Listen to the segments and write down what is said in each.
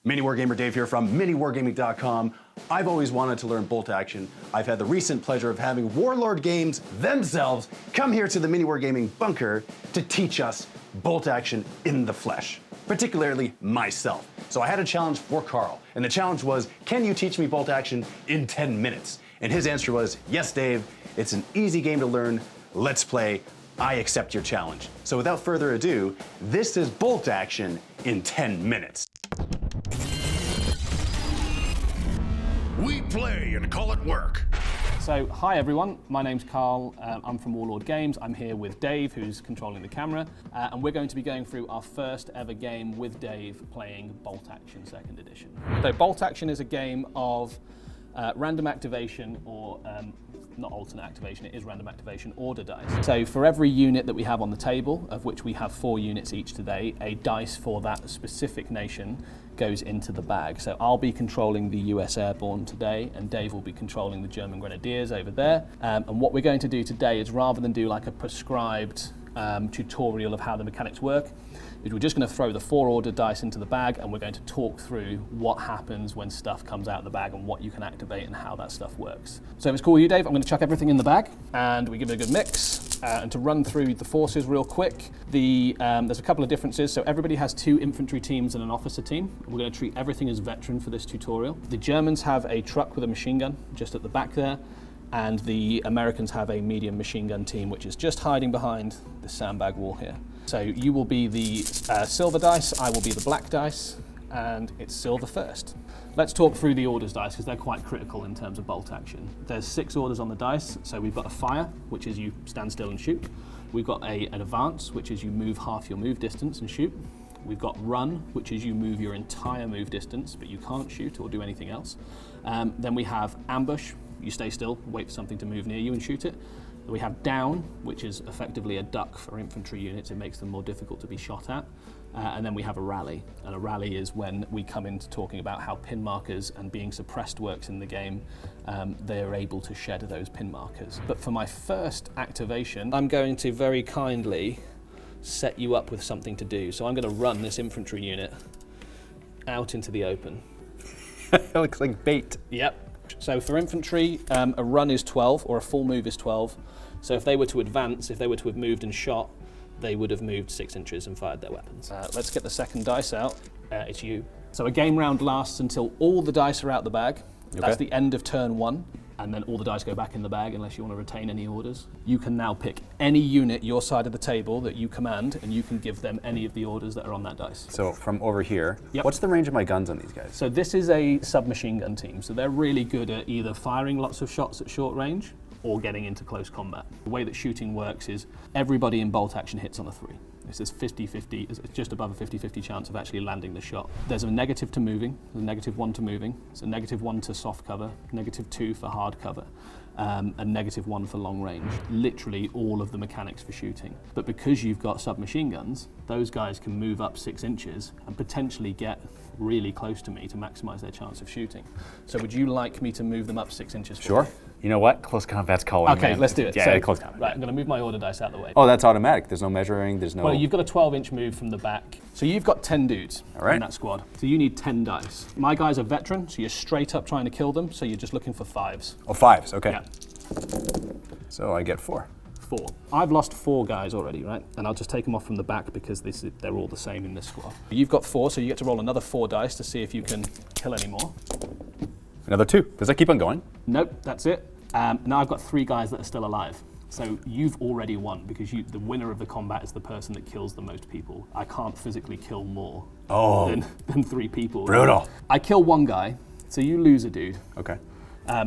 MiniWarGamer Dave here from MiniWarGaming.com. I've always wanted to learn bolt action. I've had the recent pleasure of having Warlord Games themselves come here to the MiniWarGaming bunker to teach us bolt action in the flesh, particularly myself. So I had a challenge for Carl, and the challenge was, can you teach me bolt action in 10 minutes? And his answer was, yes, Dave, it's an easy game to learn. Let's play. I accept your challenge. So without further ado, this is bolt action in 10 minutes. We play and call it work. So, hi everyone, my name's Carl, I'm from Warlord Games. I'm here with Dave, who's controlling the camera, and we're going to be going through our first ever game with Dave playing Bolt Action 2nd Edition. So, Bolt Action is a game of random activation or not alternate activation, it is random activation order dice. So for every unit that we have on the table, of which we have 4 units each today, a dice for that specific nation goes into the bag. So I'll be controlling the US Airborne today, and Dave will be controlling the German Grenadiers over there. And what we're going to do today is, rather than do like a prescribed tutorial of how the mechanics work, is we're just going to throw the 4 order dice into the bag, and we're going to talk through what happens when stuff comes out of the bag and what you can activate and how that stuff works. So if it's cool with you, Dave, I'm going to chuck everything in the bag and we give it a good mix. And to run through the forces real quick, there's a couple of differences. So everybody has 2 infantry teams and an officer team. We're going to treat everything as veteran for this tutorial. The Germans have a truck with a machine gun just at the back there, and the Americans have a medium machine gun team, which is just hiding behind the sandbag wall here. So you will be the silver dice, I will be the black dice, and it's silver first. Let's talk through the orders dice, because they're quite critical in terms of bolt action. There's 6 orders on the dice. So we've got a fire, which is you stand still and shoot. We've got an advance, which is you move half your move distance and shoot. We've got run, which is you move your entire move distance, but you can't shoot or do anything else. Then we have ambush. You stay still, wait for something to move near you and shoot it. We have down, which is effectively a duck for infantry units. It makes them more difficult to be shot at. And then we have a rally. And a rally is when we come into talking about how pin markers and being suppressed works in the game. They are able to shed those pin markers. But for my first activation, I'm going to very kindly set you up with something to do. So I'm going to run this infantry unit out into the open. It looks like bait. Yep. So for infantry, a run is 12, or a full move is 12. So if they were to advance, if they were to have moved and shot, they would have moved 6 inches and fired their weapons. Let's get the second dice out. It's you. So a game round lasts until all the dice are out the bag. Okay. That's the end of turn 1. And then all the dice go back in the bag unless you want to retain any orders. You can now pick any unit your side of the table that you command, and you can give them any of the orders that are on that dice. So from over here, yep. What's the range of my guns on these guys? So this is a submachine gun team. So they're really good at either firing lots of shots at short range or getting into close combat. The way that shooting works is everybody in bolt action hits on a 3. This is 50-50, it's just above a 50-50 chance of actually landing the shot. There's a negative to moving, there's a -1 to moving, it's a -1 to soft cover, -2 for hard cover, and -1 for long range. Literally all of the mechanics for shooting. But because you've got submachine guns, those guys can move up 6 inches and potentially get really close to me to maximize their chance of shooting. So would you like me to move them up 6 inches? Sure. You know what? Close combat's calling. Okay, man. let's do it. Yeah, so, close combat. Right, I'm going to move my order dice out of the way. Oh, that's automatic. There's no measuring. There's no. Well, you've got a 12-inch move from the back. So you've got 10 dudes in that squad. So you need 10 dice. My guys are veteran, so you're straight up trying to kill them. So you're just looking for 5s. Oh, 5s. Okay. Yeah. So I get 4. 4. I've lost 4 guys already, right? And I'll just take them off from the back because they're all the same in this squad. You've got 4, so you get to roll another 4 dice to see if you can kill any more. Another 2. Does that keep on going? Nope, that's it. Now I've got 3 guys that are still alive. So you've already won because the winner of the combat is the person that kills the most people. I can't physically kill more than 3 people. Brutal. I kill 1 guy, so you lose a dude. Okay.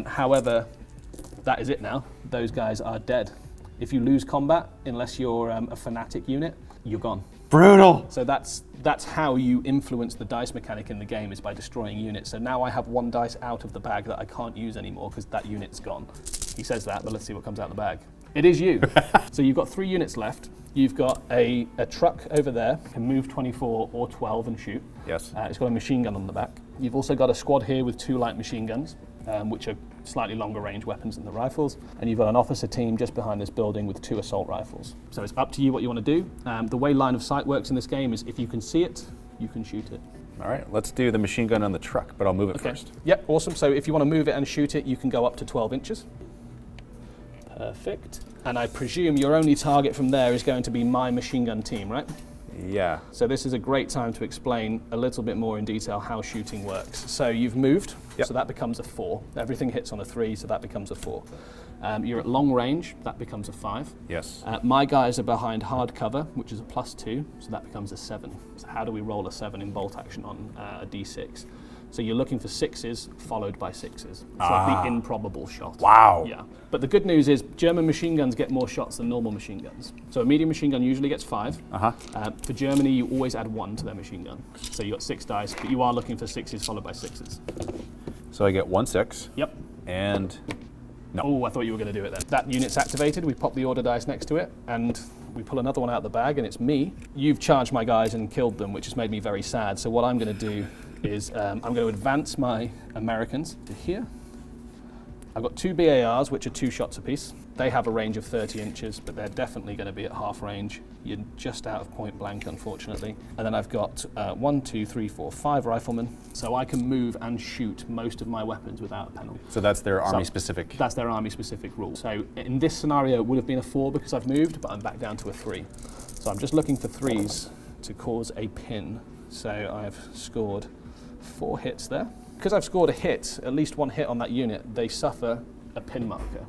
However, that is it now. Those guys are dead. If you lose combat, unless you're a fanatic unit, you're gone. Brutal. So that's how you influence the dice mechanic in the game, is by destroying units. So now I have 1 dice out of the bag that I can't use anymore because that unit's gone. He says that, but let's see what comes out of the bag. It is you. So you've got 3 units left. You've got a truck over there, can move 24 or 12 and shoot. Yes. It's got a machine gun on the back. You've also got a squad here with 2 light machine guns, which are slightly longer range weapons than the rifles. And you've got an officer team just behind this building with 2 assault rifles. So it's up to you what you want to do. The way line of sight works in this game is if you can see it, you can shoot it. All right, let's do the machine gun on the truck, but I'll move it first. Yep, awesome. So if you want to move it and shoot it, you can go up to 12 inches. Perfect. And I presume your only target from there is going to be my machine gun team, right? Yeah. So this is a great time to explain a little bit more in detail how shooting works. So you've moved, so that becomes a 4. Everything hits on a 3, so that becomes a 4. You're at long range, that becomes a 5. Yes. My guys are behind hard cover, which is a +2, so that becomes a 7. So how do we roll a 7 in bolt action on a D6? So you're looking for 6s followed by 6s. So the improbable shot. Wow. Yeah. But the good news is German machine guns get more shots than normal machine guns. So a medium machine gun usually gets 5. For Germany, you always add 1 to their machine gun. So you got 6 dice, but you are looking for 6s followed by 6s. So I get 1 6. Yep. And no. Oh, I thought you were going to do it then. That unit's activated, we pop the order dice next to it, and we pull another one out of the bag, and it's me. You've charged my guys and killed them, which has made me very sad. So what I'm going to do is I'm going to advance my Americans to here. I've got 2 BARs, which are 2 shots apiece. They have a range of 30 inches, but they're definitely going to be at half range. You're just out of point blank, unfortunately. And then I've got 1, 2, 3, 4, 5 riflemen. So I can move and shoot most of my weapons without a penalty. So that's their army-specific? That's their army-specific rule. So in this scenario, it would have been a 4 because I've moved, but I'm back down to a 3. So I'm just looking for 3s to cause a pin. So I've scored 4 hits there. Because I've scored a hit, at least 1 hit on that unit, they suffer a pin marker.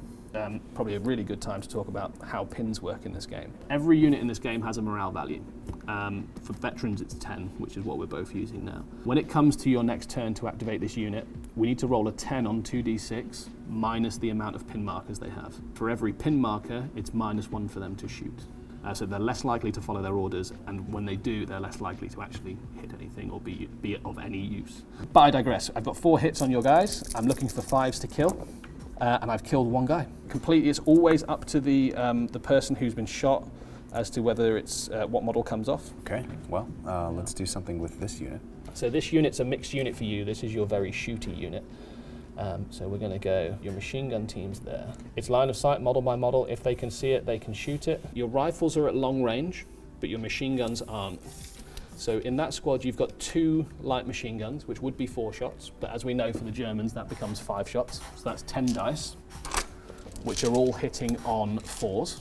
Probably a really good time to talk about how pins work in this game. Every unit in this game has a morale value. For veterans, it's 10, which is what we're both using now. When it comes to your next turn to activate this unit, we need to roll a 10 on 2d6 minus the amount of pin markers they have. For every pin marker, it's -1 for them to shoot. So they're less likely to follow their orders, and when they do, they're less likely to actually hit anything or be of any use. But I digress. I've got 4 hits on your guys. I'm looking for 5s to kill, and I've killed 1 guy. Completely, it's always up to the person who's been shot as to whether it's what model comes off. Okay, well, let's do something with this unit. So this unit's a mixed unit for you. This is your very shooty unit. So we're going to go, your machine gun team's there. It's line of sight, model by model. If they can see it, they can shoot it. Your rifles are at long range, but your machine guns aren't. So in that squad, you've got 2 light machine guns, which would be 4 shots. But as we know for the Germans, that becomes 5 shots. So that's 10 dice, which are all hitting on 4s.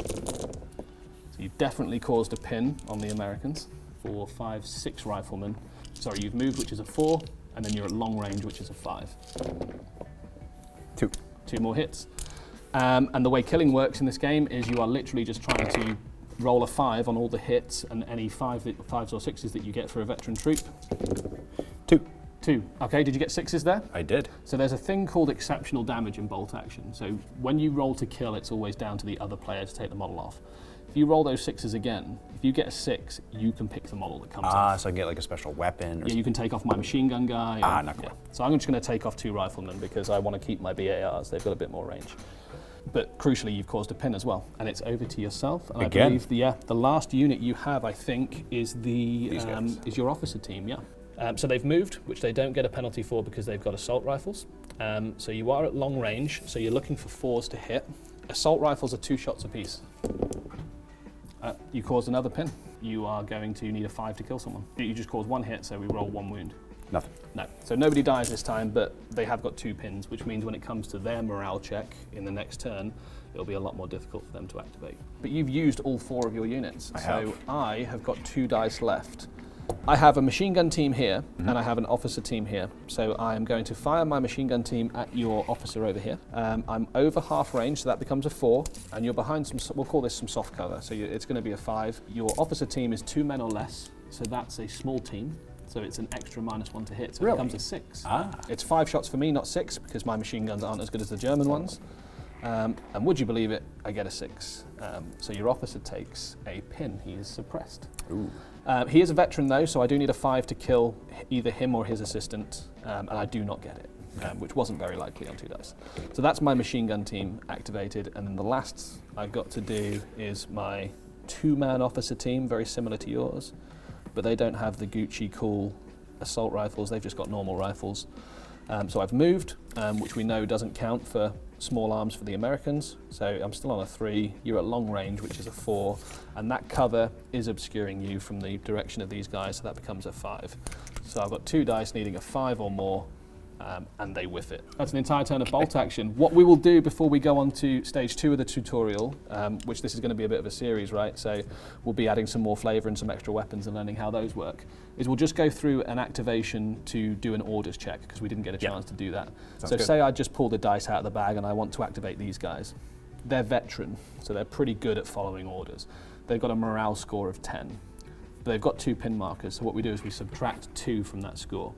So you've definitely caused a pin on the Americans. 4, 5, 6 riflemen. Sorry, you've moved, which is a 4. And then you're at long range, which is a 5. 2. 2 more hits. And the way killing works in this game is you are literally just trying to roll a 5 on all the hits and any 5s or 6s that you get for a veteran troop. 2. 2. Okay, did you get 6s there? I did. So there's a thing called exceptional damage in bolt action. So when you roll to kill, it's always down to the other player to take the model off. If you roll those 6s again, if you get a 6, you can pick the model that comes off. So I can get like a special weapon? Or you can take off my machine gun guy. Not quite. So I'm just going to take off 2 riflemen because I want to keep my BARs. They've got a bit more range. But crucially, you've caused a pin as well. And it's over to yourself. And again? I believe the last unit you have, I think, is is your officer team, yeah. So they've moved, which they don't get a penalty for because they've got assault rifles. So you are at long range, so you're looking for 4s to hit. Assault rifles are 2 shots apiece. You caused another pin. You are going to need a 5 to kill someone. You just caused 1 hit, so we roll 1 wound. Nothing. No. So nobody dies this time, but they have got 2 pins, which means when it comes to their morale check in the next turn, it'll be a lot more difficult for them to activate. But you've used all 4 of your units. So I have got 2 dice left. I have a machine gun team here, and I have an officer team here. So I am going to fire my machine gun team at your officer over here. I'm over half range, so that becomes a 4, and you're behind we'll call this some soft cover, so it's going to be a 5. Your officer team is 2 men or less, so that's a small team. So it's an extra -1 to hit, so it becomes a 6. It's 5 shots for me, not 6, because my machine guns aren't as good as the German ones. And would you believe it, I get a 6. So your officer takes a pin. He is suppressed. Ooh. He is a veteran though, so I do need a 5 to kill either him or his assistant, and I do not get it, which wasn't very likely on 2 dice. So that's my machine gun team activated, and then the last I've got to do is my 2-man officer team, very similar to yours, but they don't have the Gucci cool assault rifles, they've just got normal rifles. So I've moved, which we know doesn't count for small arms for the Americans. So I'm still on a 3, you're at long range, which is a 4, and that cover is obscuring you from the direction of these guys, so that becomes a 5. So I've got 2 dice needing a 5 or more, and they whiff it. That's an entire turn of bolt action. What we will do before we go on to stage 2 of the tutorial, which this is going to be a bit of a series, right? So we'll be adding some more flavor and some extra weapons and learning how those work, is we'll just go through an activation to do an orders check, because we didn't get a chance to do that. So good. say I just pull the dice out of the bag and I want to activate these guys. They're veteran, so they're pretty good at following orders. They've got a morale score of 10, but they've got 2 pin markers, so what we do is we subtract 2 from that score.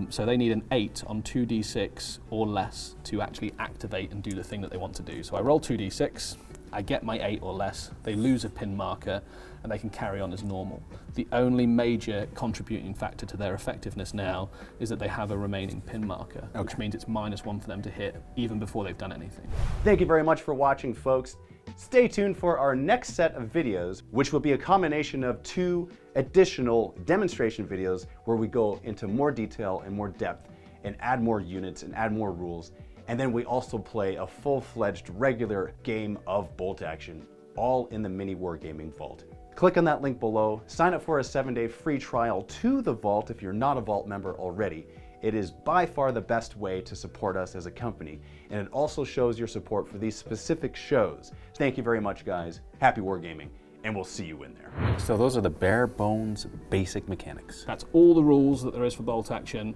So they need an 8 on 2d6 or less to actually activate and do the thing that they want to do. So I roll 2d6, I get my 8 or less, they lose a pin marker, and they can carry on as normal. The only major contributing factor to their effectiveness now is that they have a remaining pin marker, which means it's -1 for them to hit even before they've done anything. Thank you very much for watching, folks. Stay tuned for our next set of videos, which will be a combination of 2 additional demonstration videos where we go into more detail and more depth and add more units and add more rules. And then we also play a full-fledged regular game of bolt action, all in the MiniWarGaming Vault. Click on that link below, sign up for a 7-day free trial to the Vault if you're not a Vault member already. It is by far the best way to support us as a company, and it also shows your support for these specific shows. Thank you very much, guys. Happy wargaming, and we'll see you in there. So those are the bare bones basic mechanics. That's all the rules that there is for bolt action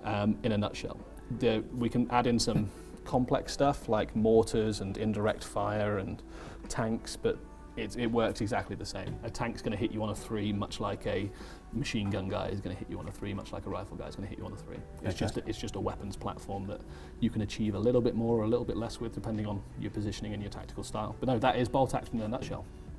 in a nutshell. We can add in some complex stuff like mortars and indirect fire and tanks, but it works exactly the same. A tank's going to hit you on a 3, much like a machine gun guy is going to hit you on a 3, much like a rifle guy is going to hit you on a 3. It's just a weapons platform that you can achieve a little bit more or a little bit less with, depending on your positioning and your tactical style. But no, that is bolt action in a nutshell.